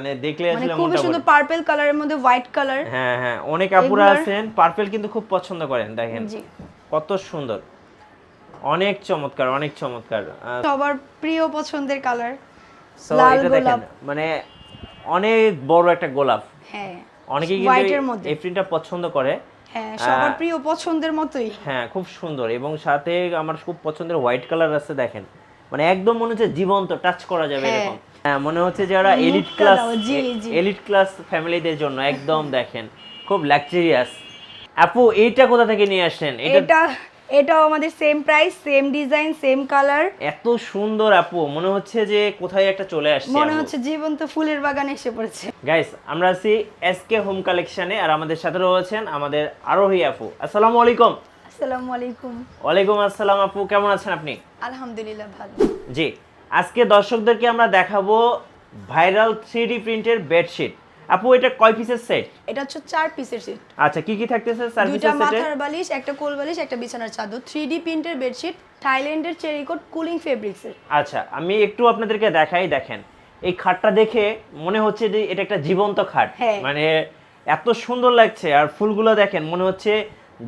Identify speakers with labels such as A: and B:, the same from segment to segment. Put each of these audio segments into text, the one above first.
A: মানে দেখলে
B: মানে
A: আসলে
B: খুব সুন্দর পার্পল কালারের মধ্যে হোয়াইট কালার।
A: হ্যাঁ হ্যাঁ, অনেক আপুরা আছেন পার্পল কিন্তু খুব পছন্দ করেন। দেখেন
B: জি,
A: কত সুন্দর, অনেক চমৎকার, অনেক চমৎকার।
B: সবার প্রিয় পছন্দের কালার
A: সো
B: লাল
A: এটা দেখেন
B: গোলাপ।
A: মানে অনেক বড় একটা গোলাপ।
B: হ্যাঁ,
A: অনেকে কিন্তু
B: হোয়াইটের মধ্যে।
A: এই প্রিন্টটা পছন্দ করে।
B: হ্যাঁ, সবার প্রিয় পছন্দের মতোই।
A: হ্যাঁ খুব সুন্দর, এবং সাথে আমার খুব পছন্দের হোয়াইট কালার আছে। দেখেন মানে একদম মনে হচ্ছে জীবন্ত, টাচ করা যাবে এরকম। হ্যাঁ মনে হচ্ছে যারা এলিট
B: মুখটা
A: ক্লাস,
B: দাও, জি জি।
A: এলিট ক্লাস ফ্যামিলিদের জন্য একদম দেখেন খুব লাক্সারিয়াস। আপু এইটা কোথা থেকে নিয়ে আসলেন?
B: এটাও আমাদের same price, same design, same colour.
A: এত সুন্দর আপু, মনে হচ্ছে যে কোথায় একটা চলে আসছে,
B: মনে হচ্ছে জীবন্ত ফুলের বাগানে এসে পড়েছে।
A: গাইস আমরা আছি এসকে হোম কালেকশনে, আর আমাদের সাথে রয়েছেন আমাদের আরোহী আপু। আসসালামু আলাইকুম।
B: আসসালামু আলাইকুম।
A: ওয়ালাইকুম আসসালাম আপু, কেমন আছেন আপনি?
B: আলহামদুলিল্লাহ ভালো।
A: জি, আজকে দর্শকদেরকে আমরা দেখাবো ভাইরাল 3D প্রিন্টের বেডশিট। আপু এটা কয় পিসের সেট?
B: এটা হচ্ছে 4 পিসের সেট।
A: আচ্ছা কি কি থাকতেছে স্যার
B: দুইটা
A: পিসের সেটে?
B: মাথার বালিশ, একটা কোল বালিশ, একটা বিছানার চাদর, 3D প্রিন্টের বেডশিট, থাইল্যান্ডের চেরিকোট কুলিং ফেব্রিক্সের।
A: আচ্ছা আমি একটু আপনাদেরকে দেখাই। দেখেন এই খাটটা দেখে মনে হচ্ছে যে এটা একটা জীবন্ত খাট।
B: হ্যাঁ।
A: মানে এত সুন্দর লাগছে, আর ফুলগুলো দেখেন মনে হচ্ছে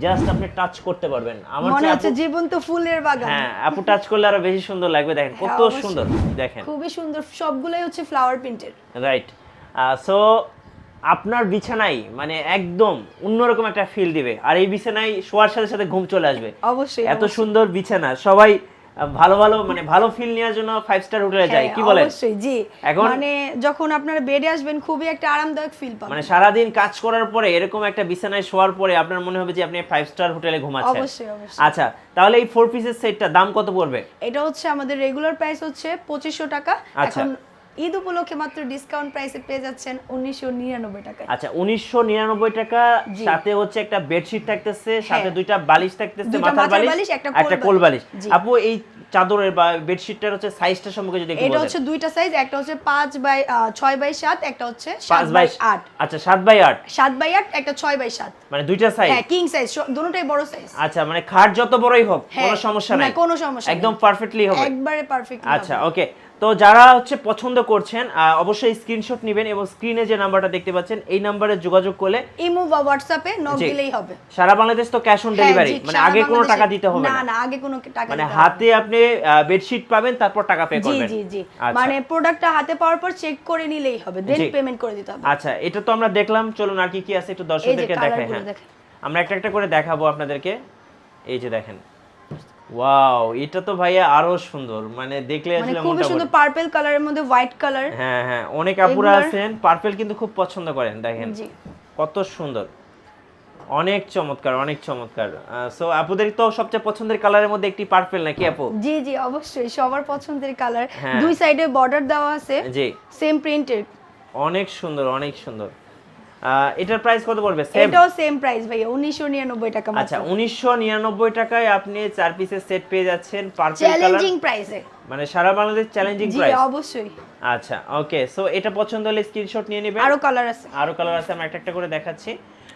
A: জাস্ট আপনি টাচ করতে পারবেন। আমার
B: মনে
A: চেয়ে
B: হচ্ছে জীবন্ত ফুলের বাগান।
A: হ্যাঁ আপু টাচ করলে আরো বেশি সুন্দর লাগবে। দেখেন
B: হ্যাঁ,
A: কত
B: অবশ্যই।
A: সুন্দর, দেখেন
B: খুবই সুন্দর, সবগুলাই হচ্ছে ফ্লাওয়ার প্রিন্টের।
A: রাইট। সো আপনার বিছানায় মানে একদম অন্যরকম একটা ফিল দিবে, আর এই বিছানায় শোয়ার সাথে সাথে ঘুম চলে আসবে।
B: অবশ্যই
A: এত সুন্দর বিছানা, সবাই ভালো ভালো মানে ভালো ফিল নেওয়ার জন্য 5 স্টার হোটেলে যায়, কি বলেন?
B: অবশ্যই জি।
A: এখন
B: মানে যখন আপনারা বেডে আসবেন খুবই একটা আরামদায়ক ফিল পাবেন।
A: মানে সারা দিন কাজ করার পরে এরকম একটা বিছানায় শোয়ার পরে আপনার মনে হবে যে আপনি 5 স্টার হোটেলে ঘুমাচ্ছেন।
B: অবশ্যই অবশ্যই।
A: আচ্ছা তাহলে এই 4 পিসের সেটটা দাম কত পড়বে?
B: এটা হচ্ছে আমাদের রেগুলার প্রাইস হচ্ছে 2500 টাকা।
A: আচ্ছা।
B: এখন ঈদ উপলক্ষে মাত্র ডিসকাউন্ট প্রাইসে পেয়ে যাচ্ছেন 1999 টাকায়।
A: আচ্ছা 1999 টাকা,
B: জি।
A: সাথে হচ্ছে একটা বেডশিট থাকতেছে, সাথে
B: হ্যাঁ।
A: দুইটা বালিশ থাকতেছে,
B: দুইটা
A: মাথার
B: মাথার
A: বালিশ,
B: বালিশ, একটা
A: একটা
B: কোল
A: কোল বালিশ।
B: জি।
A: আপু এই চাদরের বা বেডশিটটার হচ্ছে সাইজটা সম্পর্কে যদি একটু
B: এটা
A: বলেন।
B: হচ্ছে দুইটা সাইজ, একটা হচ্ছে 6/7, একটা হচ্ছে
A: 5 বাই
B: 7/8।
A: আচ্ছা 7 বাই 8,
B: 7/8, একটা 6/7।
A: মানে দুইটা সাইজ।
B: হ্যাঁ, কিং সাইজ, দুটোটাই বড় সাইজ।
A: আচ্ছা মানে খাট যত বড়ই হোক কোনো
B: হ্যাঁ,
A: সমস্যা
B: না,
A: নাই,
B: কোনো সমস্যা নেই।
A: একদম পারফেক্টলি হবে।
B: একবারে পারফেক্ট।
A: আচ্ছা ওকে, তো যারা হচ্ছে পছন্দ করছেন অবশ্যই স্ক্রিনশট নেবেন, এবং স্ক্রিনে যে নাম্বারটা দেখতে পাচ্ছেন এই নাম্বারে যোগাযোগ করলে
B: ইমো বা হোয়াটসঅ্যাপে নক
A: জি।
B: দিলেই হবে।
A: সারা বাংলাদেশ তো ক্যাশ অন
B: হ্যাঁ,
A: ডেলিভারি,
B: জি,
A: মানে
B: সারা
A: আগে কোনো
B: বাংলাদেশে-
A: টাকা দিতে হবে
B: না
A: না।
B: না, আগে কোনো টাকা
A: মানে
B: দিতে হবে
A: হাতে আপনি বেডশিট পাবেন তারপর টাকা পে
B: না। জি
A: করবেন।
B: জি জি।
A: আচ্ছা।
B: মানে প্রোডাক্টটা হাতে পাওয়ার পর চেক করে নিলেই হবে, দেন
A: জি।
B: পেমেন্ট করে দিতে হবে।
A: আচ্ছা এটা তো আমরা দেখলাম, চলুন আর কি কি আছে একটু
B: এই যে
A: দর্শকদেরকে দেখাই।
B: কালারগুলো
A: হ্যাঁ
B: দেখেন।
A: আমরা একটা একটা করে দেখাবো আপনাদেরকে। এই যে দেখেন, ওয়াও এটা তো ভাইয়া আরো সুন্দর, মানে দেখলে
B: মানে
A: আসলে
B: খুবই
A: মনটা
B: সুন্দর পার্পল কালারের মধ্যে হোয়াইট কালার।
A: হ্যাঁ হ্যাঁ, অনেক আপুরা
B: এগুলার-
A: আছেন পার্পল কিন্তু খুব পছন্দ করেন। দেখেন
B: জি।
A: কত সুন্দর, অনেক চমৎকার, অনেক চমৎকার। সো আপুদের তো সবচেয়ে পছন্দের কালারের মধ্যে একটি পার্পল, নাকি আপু?
B: জি জি, অবশ্যই সবার পছন্দের কালার।
A: হ্যাঁ।
B: দুই সাইডে বর্ডার দেওয়া আছে,
A: জি
B: সেম প্রিন্টের।
A: অনেক সুন্দর, অনেক সুন্দর। এটার প্রাইস কত পড়বে? সেম?
B: এটাও সেম প্রাইস ভাইয়া, 1999 টাকা মাত্র।
A: আচ্ছা 1999 টাকায় আপনি 4 পিসের সেট পেয়ে যাচ্ছেন পার্পল কালার,
B: চ্যালেঞ্জিং প্রাইসে।
A: মানে সারা বাংলাদেশ চ্যালেঞ্জিং
B: জি
A: প্রাইস।
B: অবশ্যই।
A: আচ্ছা ওকে, সো এটা পছন্দ হলে স্ক্রিনশট নিয়ে নেবেন।
B: আরো কালার আছে।
A: আরো কালার আছে, আমরা একটা একটা করে দেখাচ্ছি।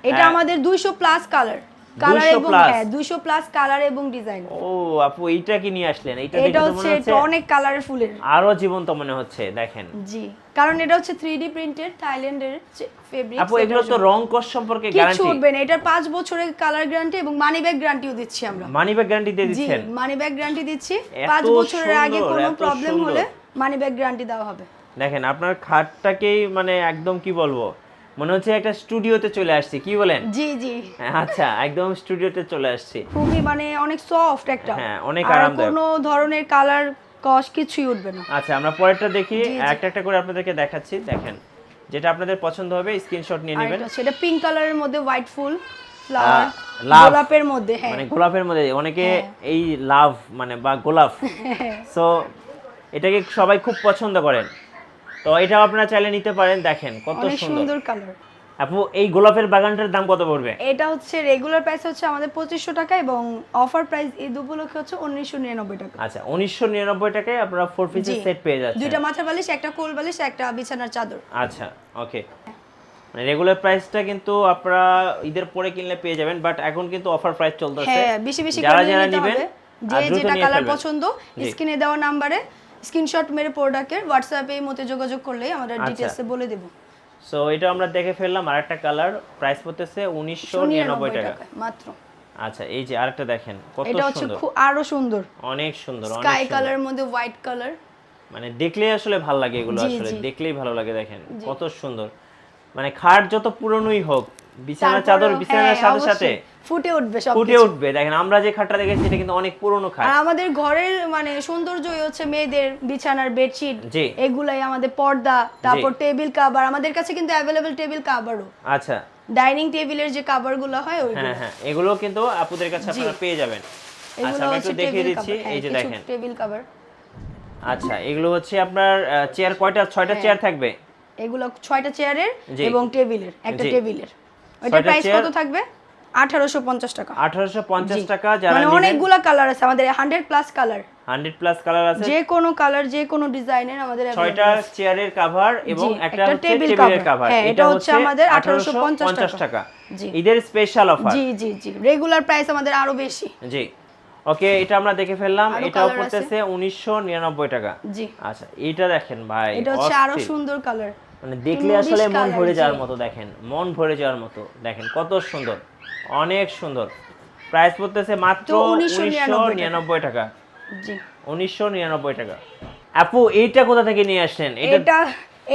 B: এটা আমাদের 200 প্লাস কালার,
A: 200
B: এবং
A: plus?
B: হ্যাঁ 200 প্লাস কালার এবং ডিজাইন।
A: ও আপু এইটা কি নিয়ে আসলেন? এটা দেখে
B: এটা
A: তো
B: হচ্ছে
A: মনে হচ্ছে
B: এটা অনেক কালারফুলের।
A: আরো জীবন্ত মনে হচ্ছে। দেখেন
B: জি, কারণ এটা হচ্ছে 3D প্রিন্টেড থাইল্যান্ডের ফেব্রিক।
A: আপু এগুলো তো রং কস সম্পর্কে
B: কিছু
A: গ্যারান্টি?
B: উঠবে না, এটার 5 বছরের কালার গ্যারান্টি এবং মানি ব্যাক গ্যারান্টিও দিচ্ছি আমরা।
A: মানি ব্যাক গ্যারান্টি দিয়ে
B: জি,
A: দিচ্ছেন?
B: মানি ব্যাক গ্যারান্টি দিচ্ছি।
A: এত
B: 5 বছরের আগে
A: সুন্দর,
B: কোনো
A: এত
B: প্রবলেম
A: সুন্দর।
B: হলে মানি ব্যাক গ্যারান্টি দেওয়া হবে।
A: দেখেন আপনার খাটটাকেই মানে একদম কি বলবো, মনে হচ্ছে একটা স্টুডিওতে চলে আসছি, কি বলেন?
B: জি জি,
A: আচ্ছা একদম স্টুডিওতে চলে আসছি।
B: খুবই মানে অনেক সফট একটা।
A: হ্যাঁ, অনেক
B: আর
A: আরামদায়ক।
B: কোনো ধরনের কালার কস কিছুই উঠবে না।
A: আচ্ছা আমরা পরেরটা দেখি,
B: জি, জি।
A: একটা একটা করে আপনাদেরকে দেখাচ্ছি। দেখেন যেটা আপনাদের পছন্দ হবে স্ক্রিনশট নিয়ে
B: আর
A: নেবেন।
B: এটা হচ্ছে এটা পিঙ্ক কালারের মধ্যে হোয়াইট ফুল ফ্লাওয়ার,
A: লাভ।
B: গোলাপের মধ্যে। হ্যাঁ,
A: মানে গোলাপের মধ্যে অনেকে
B: হ্যাঁ।
A: এই লাভ মানে বা গোলাপ, সো এটাকে সবাই খুব পছন্দ করেন, তো এটাও আপনারা চাইলে নিতে পারেন। দেখেন কত
B: অনেক
A: সুন্দর।
B: সুন্দর কালার।
A: আপু এই গোলাপের বাগানটার দাম কত পড়বে?
B: এটা হচ্ছে রেগুলার প্রাইস হচ্ছে আমাদের 2500 টাকা এবং অফার প্রাইস ঈদ উপলক্ষে হচ্ছে 1999 টাকা।
A: আচ্ছা 1999 টাকায় আপনারা 4 পিসের
B: জি।
A: সেট পেয়ে যাচ্ছেন।
B: দুইটা মাথার বালিশ, একটা কোল বালিশ, একটা বিছানার চাদর।
A: আচ্ছা ওকে, মানে রেগুলার প্রাইসটা কিন্তু আপনারা ঈদের পরে কিনলে পেয়ে যাবেন, বাট এখন কিন্তু অফার প্রাইস চলতেছে।
B: হ্যাঁ, বেশি বেশি
A: যারা
B: করে
A: যারা
B: নিতে
A: নেবেন
B: হবে। যে
A: দ্রুত
B: যেটা
A: নিয়ে
B: কালার
A: ফেলবেন।
B: পছন্দ
A: জি।
B: স্ক্রিনে দেওয়া নম্বরে স্ক্রিনশট মেরে প্রোডাক্টের হোয়াটসঅ্যাপে এই মতে যোগাযোগ করলেই আমরা
A: আচ্ছা।
B: ডিটেইলসে বলে দেব।
A: সো এটা আমরা দেখে ফেললাম, আরেকটা কালার, প্রাইস পড়তেছে 1999 টাকা
B: মাত্র।
A: আচ্ছা, এই যে আরেকটা দেখেন কত
B: এটা হচ্ছে
A: সুন্দর,
B: খুব আরো সুন্দর,
A: অনেক সুন্দর, অনেক
B: স্কাই
A: সুন্দর।
B: কালারের মধ্যে হোয়াইট কালার,
A: মানে দেখলেই আসলে ভালো লাগে এগুলো,
B: জি,
A: আসলে
B: জি।
A: দেখলেই ভালো লাগে। দেখেন কত সুন্দর, মানে খাট যত পুরনোই হোক, বিছানা চাদর বিছানার সাথে সাথে
B: ফুটে উঠবে সব
A: ফুটে উঠবে। দেখেন আমরা যে খাটটা দেখেছি এটা কিন্তু অনেক পুরনো খাট।
B: আর আমাদের ঘরের মানে সৌন্দর্যই হচ্ছে মেয়েদের বিছানার বেডশিট,
A: জি।
B: এগুলাই আমাদের পর্দা, তারপর টেবিল কভার, আমাদের কাছে কিন্তু অ্যাভেলেবল টেবিল কভারও,
A: আচ্ছা,
B: ডাইনিং টেবিলের যে কভারগুলো হয় ওইগুলো।
A: হ্যাঁ হ্যাঁ, এগুলো কিন্তু আপুদের কাছে আপনারা পেয়ে যাবেন। আচ্ছা,
B: এগুলো
A: আমি
B: হচ্ছে
A: একটু দেখিয়ে
B: টেবিল
A: দিচ্ছি,
B: কভার,
A: এই যে দেখেন।
B: Table cover.
A: আচ্ছা, এগুলো হচ্ছে আপনার চেয়ার কয়টা? 6টা চেয়ার থাকবে।
B: এগুলো 6টা চেয়ারের
A: জি।
B: এবং টেবিলের, একটা
A: জি।
B: টেবিলের। ওইটার
A: 6টা
B: প্রাইস
A: চেয়ার
B: কত থাকবে? 1850 টাকা।
A: 1850
B: জি।
A: টাকা। যারা
B: মানে
A: নেবেন,
B: অনেকগুলা কালার আছে আমাদের, 100 প্লাস কালার,
A: 100 প্লাস কালার আছে,
B: যে কোনো কালার যে কোনো ডিজাইনের আমাদের
A: 6টা চেয়ারের কভার এবং
B: জি,
A: একটা
B: একটা
A: হচ্ছে
B: টেবিল
A: টেবিলের
B: cover।
A: কভার।
B: হ্যাঁ, এটা হচ্ছে আমাদের 1850
A: টাকা।
B: জি।
A: ঈদের স্পেশাল অফার।
B: জি জি জি, রেগুলার প্রাইস আমাদের আরো বেশি।
A: জি, ওকে, এটা আমরা দেখে ফেললাম।
B: আরো
A: এটাও
B: colour
A: পড়তেছে 1999 টাকা।
B: জি,
A: আচ্ছা, এটা দেখেন ভাই,
B: এটা হচ্ছে আরো
A: অস্থির।
B: সুন্দর কালার,
A: মানে দেখলে
B: nudish
A: আসলে মন
B: colour,
A: ভরে
B: জি।
A: যাওয়ার মতো। দেখেন মন ভরে যাওয়ার মতো, দেখেন কত সুন্দর, অনেক সুন্দর। প্রাইস পড়তেছে মাত্র
B: তো 1999
A: 1999 টাকা।
B: জি।
A: 1999 টাকা। আপু এইটা কোথা থেকে নিয়ে আসলেন?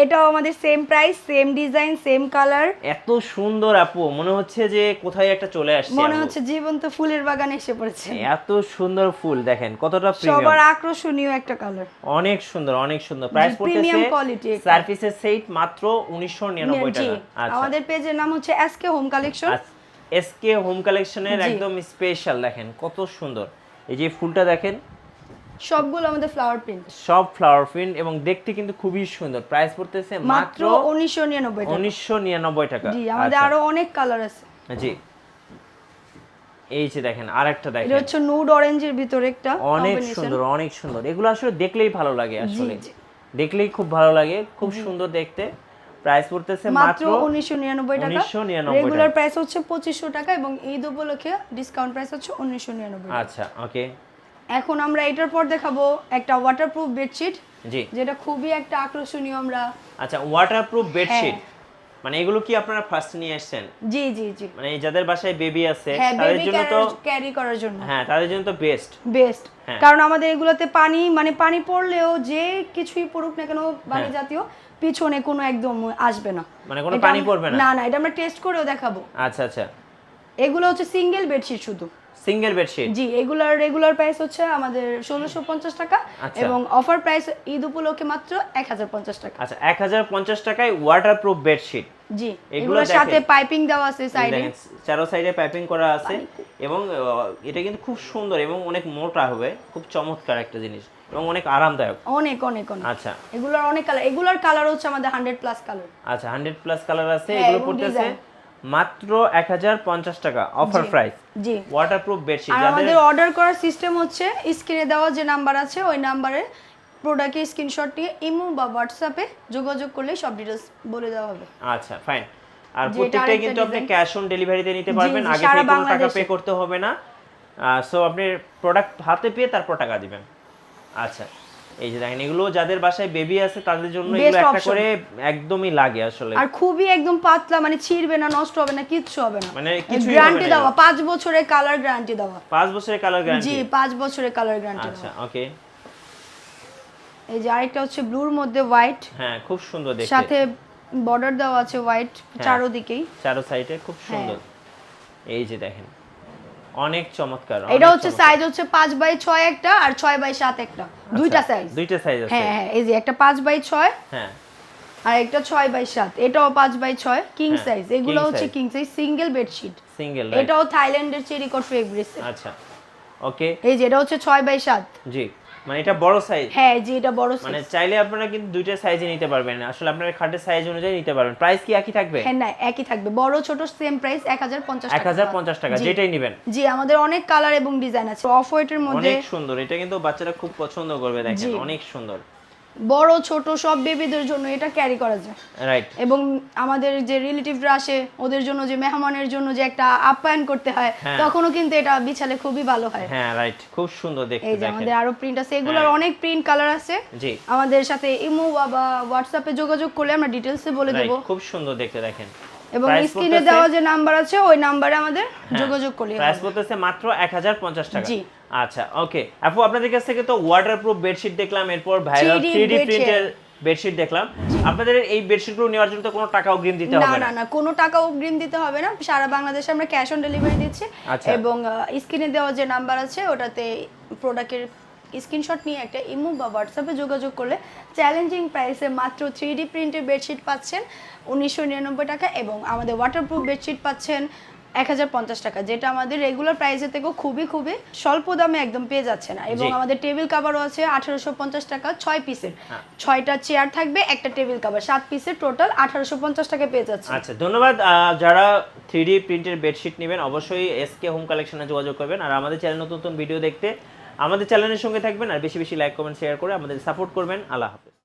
B: এটাও আমাদের same price, same design, same colour.
A: এত সুন্দর আপু, মনে হচ্ছে যে কোথায় একটা চলে আসছে।
B: মনে
A: আপু,
B: হচ্ছে জীবন্ত ফুলের বাগানে এসে পড়েছে।
A: এত সুন্দর ফুল, দেখেন কতটা প্রিমিয়াম,
B: সবার আকর্ষণীয় একটা কালার,
A: অনেক সুন্দর, অনেক সুন্দর। প্রাইস পড়তেছে
B: প্রিমিয়াম কোয়ালিটি,
A: সার্ভিসের সেট মাত্র 1999
B: জি।
A: টাকা। আচ্ছা,
B: আমাদের পেজের নাম হচ্ছে SK home collection.
A: SK home কালেকশনের
B: জি।
A: একদম স্পেশাল, দেখেন কত সুন্দর। এই যে ফুলটা দেখেন,
B: সবগুলো আমাদের ফ্লাওয়ার প্রিন্ট,
A: সব ফ্লাওয়ার প্রিন্ট এবং দেখতে কিন্তু খুবই সুন্দর। প্রাইস পড়তেছে
B: মাত্র
A: মাত্র
B: 1999 টাকা।
A: 1999 টাকা।
B: জি, আমাদের
A: আচ্ছা,
B: আরো অনেক কালার আছে।
A: জি, এই যে দেখেন আরেকটা
B: এটা
A: দেখেন,
B: হচ্ছে নুড অরেঞ্জের ভিতরে একটা
A: অনেক
B: combination।
A: সুন্দর, অনেক সুন্দর। এগুলো আসলে দেখলেই ভালো লাগে, আসলে
B: জি।
A: দেখলেই খুব ভালো লাগে, খুব সুন্দর দেখতে। প্রাইস পড়তেছে
B: মাত্র
A: মাত্র
B: 1999 টাকা।
A: 1999
B: রেগুলার প্রাইস হচ্ছে 2500 টাকা এবং ঈদ উপলক্ষে ডিসকাউন্ট প্রাইস হচ্ছে 1999 টাকা।
A: আচ্ছা, ওকে,
B: এখন আমরা এটার পর দেখাবো একটা ওয়াটারপ্রুফ বেডশিট,
A: জি।
B: যেটা খুবই একটা আকর্ষণীয়। আমরা
A: আচ্ছা, ওয়াটারপ্রুফ বেডশিট, মানে এগুলো কি আপনারা ফার্স্ট নিয়ে আসছেন?
B: জি জি জি,
A: মানে যাদের বাসায় বেবি আছে
B: হ্যাঁ,
A: তাদের
B: বেবি
A: জন্য তো,
B: ক্যারি করার জন্য
A: হ্যাঁ তাদের জন্য তো বেস্ট।
B: বেস্ট।
A: হ্যাঁ।
B: কারণ আমাদের এগুলোতে পানি, মানে পানি পড়লেও যে কিছুই পড়ুক না কেন পানি
A: হ্যাঁ।
B: জাতীয়, পিছনে কোনো একদম আসবে না,
A: মানে কোনো
B: এটা
A: পানি পড়বে না?
B: না না, এটা আমরা টেস্ট করেও দেখাবো।
A: আচ্ছা আচ্ছা,
B: এগুলো হচ্ছে সিঙ্গেল বেডশিট শুধু।
A: Single bedsheet.
B: জি, এগুলার রেগুলার প্রাইস হচ্ছে আমাদের 1650 টাকা
A: আচ্ছা।
B: এবং অফার প্রাইস ঈদ উপলক্ষে মাত্র 1050 টাকা।
A: আচ্ছা, 1050 টাকায় ওয়াটারপ্রুফ বেডশিট।
B: জি,
A: এগুলো
B: এগুলোর সাথে
A: দেখেন।
B: পাইপিং দেওয়া আছে সাইডে।
A: দেখেন চারো সাইডে পাইপিং করা আছে এবং এটা কিন্তু খুব সুন্দর এবং অনেক মোটা হবে, খুব চমৎকার একটা জিনিস এবং অনেক আরামদায়ক।
B: অনেক অনেক অনেক।
A: আচ্ছা,
B: এগুলোর অনেক কালার, এগুলোর কালার হচ্ছে আমাদের 100 প্লাস কালার।
A: আচ্ছা, 100 প্লাস কালার আছে।
B: হ্যাঁ,
A: এগুলো
B: এবং
A: পড়তেছে
B: design।
A: মাত্র 1050 টাকা অফার
B: জি।
A: প্রাইস।
B: জি,
A: ওয়াটারপ্রুফ বেডশিট
B: আর
A: যাদের,
B: আমাদের অর্ডার করার সিস্টেম হচ্ছে স্ক্রিনে দেওয়া যে নাম্বার আছে ওই নাম্বারে প্রোডাক্টের স্ক্রিনশট নিয়ে ইমো বা হোয়াটসঅ্যাপে যোগাযোগ করলে সব ডিটেইলস বলে দেওয়া হবে।
A: আচ্ছা ফাইন। আর
B: জি, এটা
A: প্রত্যেকটাই
B: আরেকটা
A: কিন্তু আপনি
B: design।
A: ক্যাশ অন ডেলিভারিতে নিতে পারবেন,
B: জি,
A: আগে
B: সারা
A: থেকে কোনো টাকা
B: বাংলাদেশে।
A: পে করতে হবে না। সো আপনি প্রোডাক্ট হাতে পেয়ে তারপর টাকা দিবেন। আচ্ছা, এই যে দেখেন এগুলো যাদের বাসায় বেবি আছে তাদের জন্য
B: Best
A: এগুলো একটা
B: option।
A: করে একদমই লাগে আসলে।
B: আর খুবই একদম পাতলা, মানে ছিঁড়বে না, নষ্ট হবে না, কিচ্ছু হবে না।
A: মানে কিছুই
B: গ্যারান্টি
A: হবে না
B: দেওয়া, 5 বছরের কালার গ্যারান্টি দেওয়া।
A: 5 বছরের কালার
B: জি,
A: গ্যারান্টি।
B: 5 বছরের কালার গ্যারান্টি
A: আচ্ছা,
B: দেওয়া।
A: ওকে,
B: এই যে আরেকটা হচ্ছে ব্লুর মধ্যে হোয়াইট,
A: হ্যাঁ খুব সুন্দর দেখতে,
B: সাথে বর্ডার দেওয়া আছে হোয়াইট চারোদিকেই।
A: চারো সাইডে খুব সুন্দর। এই যে দেখেন অনেক চমৎকার।
B: এটা হচ্ছে সাইজ হচ্ছে 5x6 একটা আর 6x7 একটা, দুইটা সাইজ।
A: দুইটা সাইজ আছে।
B: হ্যাঁ হ্যাঁ, এই যে একটা 5x6
A: হ্যাঁ,
B: আর একটা 6x7, এটাও 5x6 কিং
A: হ্যাঁ,
B: সাইজ। এগুলো
A: king
B: হচ্ছে
A: size।
B: King size single bedsheet.
A: Single.
B: এটাও থাইল্যান্ডের চেরিকট ফেব্রিক্স।
A: আচ্ছা, ওকে,
B: এই যে এটা হচ্ছে 6x7।
A: জি, মানে এটা বড় সাইজ।
B: হ্যাঁ জি, এটা বড়
A: মানে
B: সাইজ।
A: চাইলে আপনারা কিন্তু দুইটা সাইজে নিতে পারবেন, আসলে আপনার খাটের সাইজ অনুযায়ী নিতে পারবেন। প্রাইস কি একই থাকবে?
B: হ্যাঁ না, একই থাকবে, বড় ছোট সেম প্রাইস 1050 টাকা।
A: 1050 টাকা
B: জি।
A: যেটাই নেবেন।
B: জি, আমাদের অনেক কালার এবং ডিজাইন আছে। অফ হোয়াইটের মধ্যে
A: অনেক সুন্দর, এটা কিন্তু বাচ্চারা খুব পছন্দ করবে। দেখেন
B: জি।
A: অনেক সুন্দর।
B: বড় ছোট সব বেবিদের জন্য এটা ক্যারি করা যায়।
A: রাইট।
B: এবং আমাদের যে রিলেটিভরা আসে ওদের জন্য যে মেহমানের জন্য যে একটা আপ্যায়ন করতে হয় তখনও কিন্তু এটা বিছালে খুবই ভালো হয়।
A: হ্যাঁ রাইট, খুব সুন্দর দেখতে।
B: এই যে আমাদের আরো প্রিন্ট আছে, এগুলোর অনেক প্রিন্ট কালার আছে।
A: জি,
B: আমাদের সাথে ইমো বা হোয়াটসঅ্যাপে যোগাযোগ করলে আমরা ডিটেইলসে বলে দেব।
A: খুব সুন্দর দেখতে দেখেন।
B: এবং স্ক্রিনে দেওয়া যে নাম্বার আছে ওই নাম্বারে আমাদের যোগাযোগ করলে হবে।
A: প্রাইস পড়তেছে মাত্র 1050 টাকা।
B: জি।
A: আচ্ছা ওকে আপু, আপনাদের কাছ থেকে তো ওয়াটারপ্রুফ বেডশিট দেখলাম, এরপর ভাইরাল 3D প্রিন্টের বেডশিট দেখলাম। আপনাদের এই বেডশিটগুলো নেওয়ার জন্য তো কোনো টাকা অগ্রিম দিতে হবে না?
B: না না, কোনো টাকা অগ্রিম দিতে হবে না। সারা বাংলাদেশে আমরা ক্যাশ অন ডেলিভারি দিচ্ছি। এবং স্ক্রিনে দেওয়া যে নাম্বার আছে ওটাতে প্রোডাক্টের স্ক্রিনশট নিয়ে একটা ইমো বা হোয়াটসঅ্যাপে যোগাযোগ করলে চ্যালেঞ্জিং প্রাইসে মাত্র 3D প্রিন্টের বেডশিট পাচ্ছেন 1999 টাকা, এবং আমাদের ওয়াটারপ্রুফ বেডশিট পাচ্ছেন 1050 টাকা, যেটা আমাদের রেগুলার প্রাইসের থেকেও খুবই খুবই স্বল্প দামে একদম পেয়ে যাচ্ছে না। এবং আমাদের টেবিল কাভারও আছে 1850 টাকা 6 পিসের, 6টা চেয়ার থাকবে, একটা টেবিল কাভার, 7 পিসের, টোটাল 1850 টাকা পেয়ে যাচ্ছে।
A: আচ্ছা ধন্যবাদ। যারা 3D প্রিন্টের বেডশিট নেবেন অবশ্যই এসকে হোম কালেকশনে যোগাযোগ করবেন। আর আমাদের চ্যানেল নতুন নতুন ভিডিও দেখতে আমাদের চ্যানেলের সঙ্গে থাকবেন, আর বেশি বেশি লাইক কমেন্ট শেয়ার করে আমাদের সাপোর্ট করবেন। আল্লাহ হাফেজ।